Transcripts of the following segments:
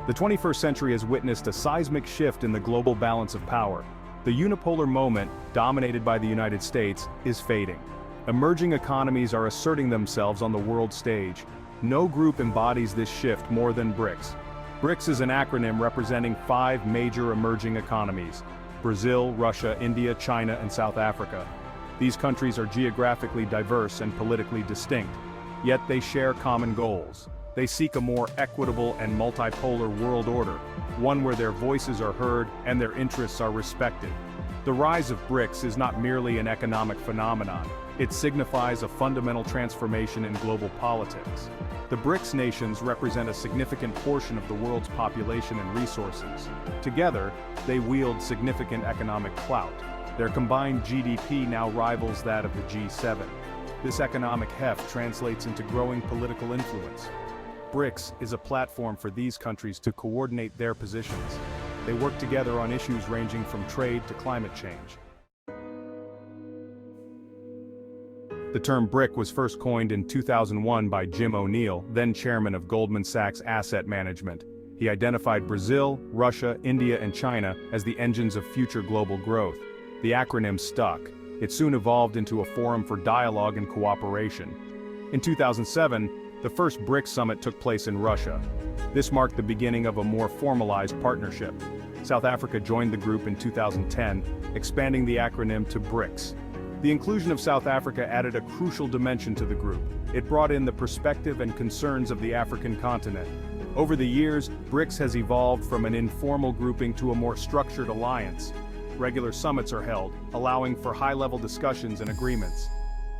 The 21st century has witnessed a seismic shift in the global balance of power. The unipolar moment, dominated by the United States, is fading. Emerging economies are asserting themselves on the world stage. No group embodies this shift more than BRICS. BRICS is an acronym representing 5 major emerging economies: Brazil, Russia, India, China, and South Africa. These countries are geographically diverse and politically distinct, yet they share common goals. They seek a more equitable and multipolar world order, one where their voices are heard and their interests are respected. The rise of BRICS is not merely an economic phenomenon, it signifies a fundamental transformation in global politics. The BRICS nations represent a significant portion of the world's population and resources. Together, they wield significant economic clout. Their combined GDP now rivals that of the G7. This economic heft translates into growing political influence. BRICS is a platform for these countries to coordinate their positions. They work together on issues ranging from trade to climate change. The term BRIC was first coined in 2001 by Jim O'Neill, then chairman of Goldman Sachs Asset Management. He identified Brazil, Russia, India, and China as the engines of future global growth. The acronym stuck. It soon evolved into a forum for dialogue and cooperation. In 2007, the first BRICS summit took place in Russia. This marked the beginning of a more formalized partnership. South Africa joined the group in 2010, expanding the acronym to BRICS. The inclusion of South Africa added a crucial dimension to the group. It brought in the perspective and concerns of the African continent. Over the years, BRICS has evolved from an informal grouping to a more structured alliance. Regular summits are held, allowing for high-level discussions and agreements.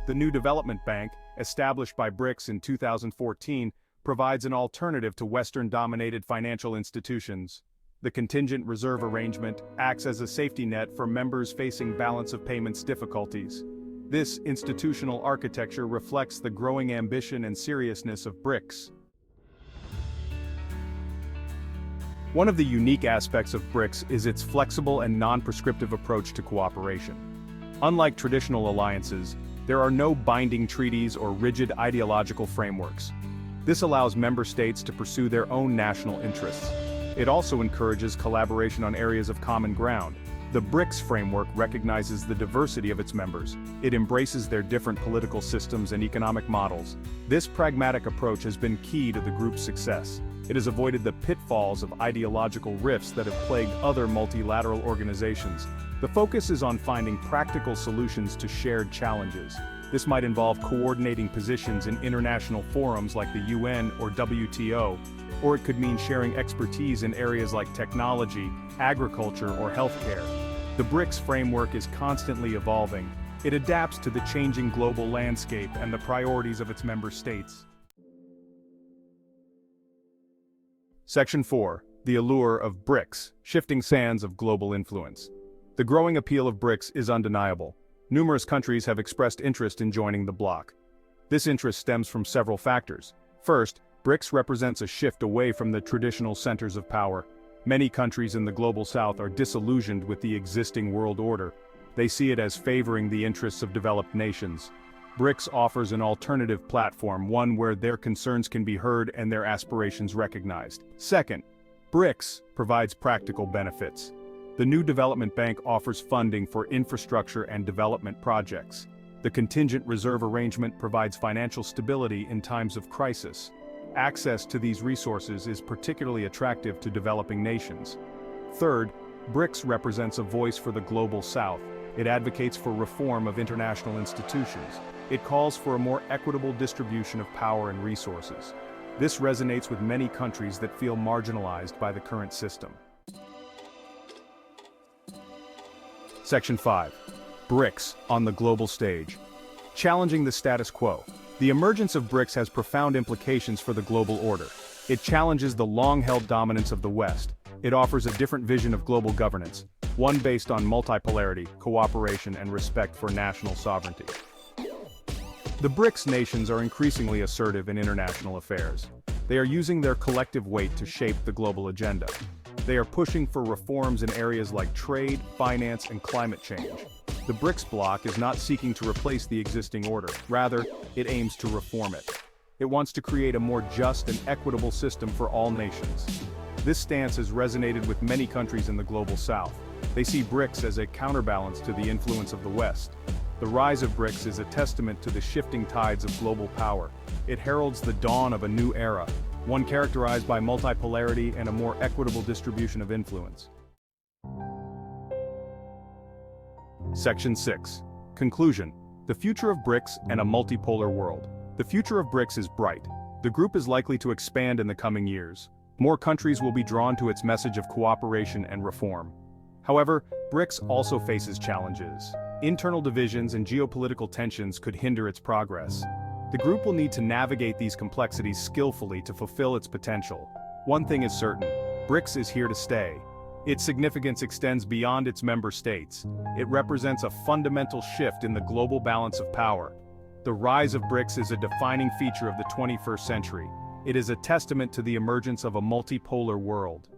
The new development bank, established by BRICS in 2014, provides an alternative to Western-dominated financial institutions. The contingent reserve arrangement acts as a safety net for members facing balance of payments difficulties. This institutional architecture reflects the growing ambition and seriousness of BRICS. One of the unique aspects of BRICS is its flexible and non-prescriptive approach to cooperation. Unlike traditional alliances, there are no binding treaties or rigid ideological frameworks. This allows member states to pursue their own national interests. It also encourages collaboration on areas of common ground. The BRICS framework recognizes the diversity of its members. It embraces their different political systems and economic models. This pragmatic approach has been key to the group's success. It has avoided the pitfalls of ideological rifts that have plagued other multilateral organizations. The focus is on finding practical solutions to shared challenges. This might involve coordinating positions in international forums like the UN or WTO, or it could mean sharing expertise in areas like technology, agriculture, or healthcare. The BRICS framework is constantly evolving. It adapts to the changing global landscape and the priorities of its member states. Section 4. The allure of BRICS, shifting sands of global influence. The growing appeal of BRICS is undeniable. Numerous countries have expressed interest in joining the bloc. This interest stems from several factors. First, BRICS represents a shift away from the traditional centers of power. Many countries in the global south are disillusioned with the existing world order. They see it as favoring the interests of developed nations. BRICS offers an alternative platform, one where their concerns can be heard and their aspirations recognized. Second, BRICS provides practical benefits. The new development bank offers funding for infrastructure and development projects. The contingent reserve arrangement provides financial stability in times of crisis. Access to these resources is particularly attractive to developing nations. Third, BRICS represents a voice for the global south. It advocates for reform of international institutions. It calls for a more equitable distribution of power and resources. This resonates with many countries that feel marginalized by the current system. Section 5. BRICS on the global stage. Challenging the status quo. The emergence of BRICS has profound implications for the global order. It challenges the long-held dominance of the West. It offers a different vision of global governance, one based on multipolarity, cooperation, and respect for national sovereignty. The BRICS nations are increasingly assertive in international affairs. They are using their collective weight to shape the global agenda. They are pushing for reforms in areas like trade, finance, and climate change. The BRICS bloc is not seeking to replace the existing order. Rather, it aims to reform it. It wants to create a more just and equitable system for all nations. This stance has resonated with many countries in the global south. They see BRICS as a counterbalance to the influence of the West. The rise of BRICS is a testament to the shifting tides of global power. It heralds the dawn of a new era, one characterized by multipolarity and a more equitable distribution of influence. Section 6. Conclusion. The future of BRICS and a multipolar world. The future of BRICS is bright. The group is likely to expand in the coming years. More countries will be drawn to its message of cooperation and reform. However, BRICS also faces challenges. Internal divisions and geopolitical tensions could hinder its progress. The group will need to navigate these complexities skillfully to fulfill its potential. One thing is certain: BRICS is here to stay. Its significance extends beyond its member states. It represents a fundamental shift in the global balance of power. The rise of BRICS is a defining feature of the 21st century. It is a testament to the emergence of a multipolar world.